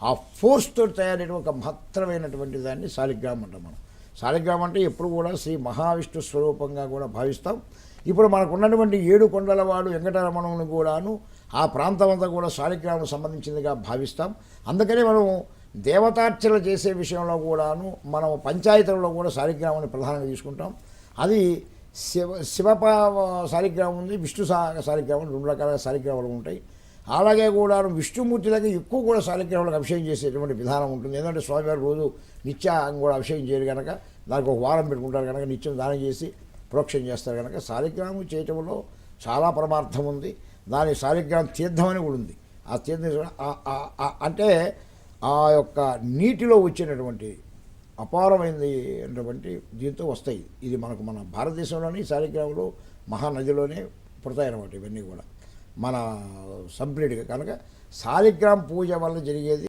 ఆ ఫోర్స్తో తయారైన ఒక మహత్తరమైనటువంటి దాన్ని శాలిగ్రామం అంటాం మనం. శాలిగ్రామం అంటే ఎప్పుడు కూడా శ్రీ మహావిష్ణు స్వరూపంగా కూడా భావిస్తాం. ఇప్పుడు మనకు ఉన్నటువంటి 7 కొండలవాడు వెంకటరమణుని కూడాను ఆ ప్రాంతం అంతా కూడా శాలిగ్రామం సంబంధించిందిగా భావిస్తాం. అందుకని మనం దేవతార్చన చేసే విషయంలో కూడాను మనం పంచాయతీలలో కూడా శాలిగ్రామాన్ని ప్రధానంగా తీసుకుంటాం. అది శివ శాలిగ్రామం ఉంది, విష్ణు శాలిగ్రామం, 2 రకాల శాలిగ్రామాలు ఉంటాయి. అలాగే కూడా విష్ణుమూర్తిలకు ఎక్కువ కూడా శాలిగ్రామాలకు అభిషేకం చేసేటువంటి విధానం ఉంటుంది. ఎందుకంటే స్వామివారు రోజు నిత్యం కూడా అభిషేకం చేయరు కనుక దానికి ఒక వారం పెట్టుకుంటారు కనుక నిత్యం దానం చేసి ప్రోక్షణ చేస్తారు కనుక శాలిగ్రామం చేయటంలో చాలా పరమార్థం ఉంది. దాని శాలిగ్రామం తీర్థం అని కూడా ఉంది. ఆ తీర్థం అంటే ఆ యొక్క నీటిలో వచ్చినటువంటి అపారమైనది అటువంటి దీంతో వస్తాయి. ఇది మనకు మన భారతదేశంలోని శాలిగ్రామంలో మహానదిలోనే పుడతాయన్నమాట. ఇవన్నీ కూడా మన సంప్లీట్గా కనుక శాలిగ్రామ పూజ వల్ల జరిగేది